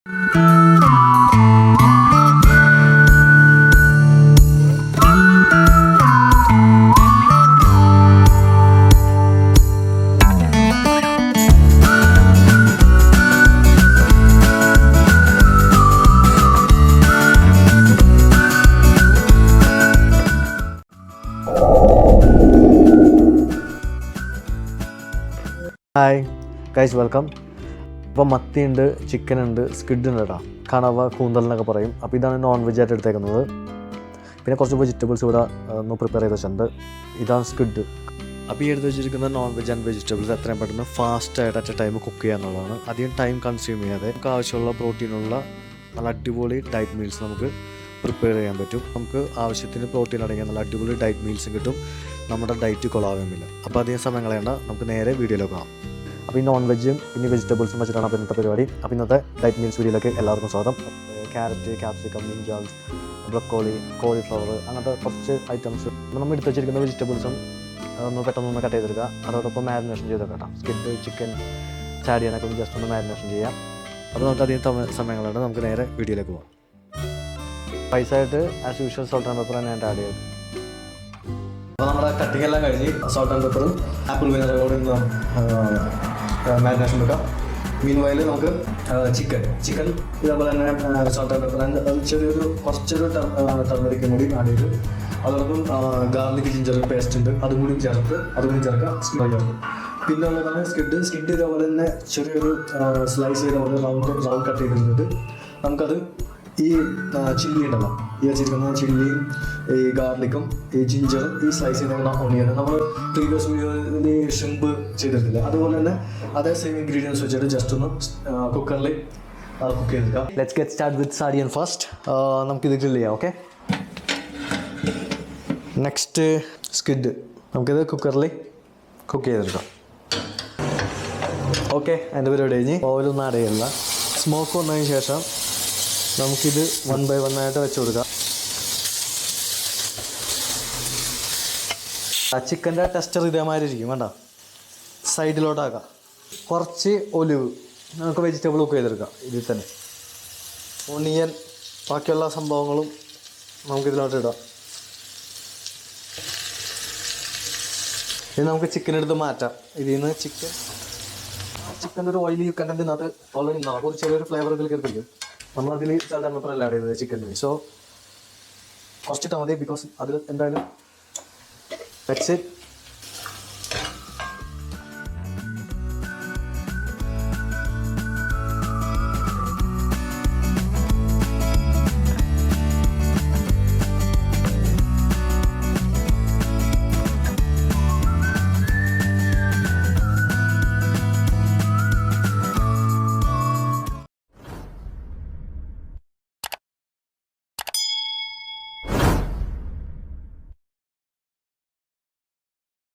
Hi guys, welcome. ഇപ്പോൾ മത്തിയുണ്ട്, chicken ഉണ്ട്, squid ഉണ്ട് കേട്ടോ. കണവ, കൂന്തൽ എന്നൊക്കെ പറയും. അപ്പോൾ ഇതാണ് നോൺ വെജ് ആയിട്ട് എടുത്തേക്കുന്നത്. പിന്നെ കുറച്ച് വെജിറ്റബിൾസ് ഇവിടെ ഒന്ന് പ്രിപ്പയർ ചെയ്ത് വെച്ചിട്ടുണ്ട്. ഇതാണ് സ്ക്വിഡ്. അപ്പോൾ ഈ എടുത്ത് വെച്ചിരിക്കുന്ന നോൺ വെജ് ആൻഡ് വെജിറ്റബിൾസ് എത്രയും പെട്ടെന്ന് ഫാസ്റ്റായിട്ട് അറ്റ് എ ടൈം കുക്ക് ചെയ്യുക എന്നുള്ളതാണ്. അധികം ടൈം കൺസ്യൂം ചെയ്യാതെ നമുക്ക് ആവശ്യമുള്ള പ്രോട്ടീനുള്ള നല്ല അടിപൊളി ഡയറ്റ് മീൽസ് നമുക്ക് പ്രിപ്പയർ ചെയ്യാൻ പറ്റും. നമുക്ക് ആവശ്യത്തിന് പ്രോട്ടീൻ അടങ്ങിയ നല്ല അടിപൊളി ഡയറ്റ് മീൽസും കിട്ടും. നമ്മുടെ ഡയറ്റ് കൊളാവുമില്ല. അപ്പോൾ അധികം സമയം കളയേണ്ട, നമുക്ക് നേരെ വീഡിയോയിലേക്ക് പോകാം. അപ്പോൾ ഈ നോൺ വെജും പിന്നെ വെജിറ്റബിൾസും വെച്ചിട്ടാണ് അപ്പോൾ ഇന്നത്തെ പരിപാടി. അപ്പോൾ ഇന്നത്തെ ഡയറ്റ് മീൽസ് വീഡിയോയിലേക്ക് എല്ലാവർക്കും സ്വാഗതം. ക്യാരറ്റ്, ക്യാപ്സിക്കം, ബ്രിഞ്ചാൾസ്, ബ്രൊക്കോളി, കോളിഫ്ലവർ, അങ്ങനത്തെ കുറച്ച് ഐറ്റംസ് നമ്മൾ എടുത്ത് വെച്ചിരിക്കുന്ന വെജിറ്റബിൾസും ഒന്ന് പെട്ടെന്ന് കട്ട് ചെയ്തെടുക്കുക. അതോടൊപ്പം മാരിനേഷൻ ചെയ്തെടുക്കാം കേട്ടോ. സ്ക്വിഡ്, ചിക്കൻ ചാഡ് ചെയ്യാനൊക്കെ ഒന്ന് ജസ്റ്റ് ഒന്ന് മാരിനേഷൻ ചെയ്യാം. അപ്പോൾ നമുക്ക് അധികം സമയങ്ങളുണ്ട്, നമുക്ക് നേരെ വീഡിയോയിലേക്ക് പോകാം. സ്പൈസായിട്ട് as usual salt and pepper തന്നെ ആഡ് ചെയ്ത്. അപ്പോൾ നമ്മുടെ കട്ടിങ് എല്ലാം കഴിഞ്ഞ് സോൾട്ട് ആൻഡ് പെപ്പറും ആപ്പിൾ വിനെഗറും മാരിനേഷൻ വെക്കാം. മീൻ വയലിൽ നമുക്ക് ചിക്കൻ ഇതേപോലെ തന്നെ സോൾട്ട് ആൻഡ് പെപ്പർ ചെറിയൊരു കുറച്ചൊരു ടർമറിക്കും കൂടി ആഡ് ചെയ്ത്, അതോടൊപ്പം ഗാർലിക് ജിഞ്ചർ പേസ്റ്റ് ഉണ്ട്, അതും കൂടി ചേർക്കാം. ചേർക്കും. പിന്നെ ഉള്ളതാണ് സ്കിഡ് ഇതേപോലെ തന്നെ ചെറിയൊരു സ്ലൈസ് ചെയ്ത പോലെ റൗണ്ട് കട്ട് ചെയ്തിട്ടുണ്ട്. നമുക്കത് ഈ ചില്ലി ഉണ്ടല്ലോ, ഈ വെച്ചിരിക്കുന്ന ചില്ലിയും ഈ ഗാർലിക്കും ഈ ജിഞ്ചറും ഈ സ്ലൈസ് ചെയ്ത ഓണിയനും നമ്മൾ പ്രീവിയസ് വീഡിയോയിൽ ഷ്രിമ്പ് ചെയ്തിട്ടില്ല, അതുപോലെ തന്നെ അതേ സെയിം ഇൻഗ്രീഡിയൻസ് വെച്ചിട്ട് ജസ്റ്റ് ഒന്ന് കുക്കറിൽ കുക്ക് ചെയ്തെടുക്കാം. Let's get start with sardine first. നമുക്കിത് ഗ്രിൽ ചെയ്യാം. ഓക്കെ, നെക്സ്റ്റ് സ്ക്വിഡ് നമുക്കിത് കുക്കറിൽ കുക്ക് ചെയ്തെടുക്കാം. ഓക്കെ, അതിൻ്റെ പരിപാടി കഴിഞ്ഞ് ഓയിലൊന്നും ആഡ് ചെയ്യില്ല. സ്മോക്ക് വന്നതിന് ശേഷം നമുക്കിത് 1 by 1 ആയിട്ട് വെച്ച് കൊടുക്കാം. ചിക്കൻ്റെ ടെക്സ്ചർ ഇതേമാതിരി ഇരിക്കും, വേണ്ട സൈഡിലോട്ടാക്കാം. കുറച്ച് ഒലിവ്, നമുക്ക് വെജിറ്റബിൾ കുക്ക് ചെയ്തെടുക്കാം. ഇതിൽ തന്നെ ഓണിയൻ, ബാക്കിയുള്ള സംഭവങ്ങളും നമുക്കിതിലോട്ട് ഇടാം. ഇനി നമുക്ക് ചിക്കൻ എടുത്ത് മാറ്റാം. ഇതിൽ നിന്ന് ചിക്കൻ്റെ ഒരു ഓയിലി കണ്ടൻറ്റിനകത്ത് ഓൾറെഡി ഉണ്ടാകും, ഒരു ചെറിയൊരു ഫ്ലേവർ ഇതിൽ കയറിപ്പിക്കും. നമ്മളതിൽ സാധാരണ പെപ്പർ ആഡ് ചെയ്തത് ചിക്കനിൽ. സോ കുറച്ചിട്ടാൽ മതി, ബിക്കോസ് അതിൽ എന്തായാലും വെച്ച്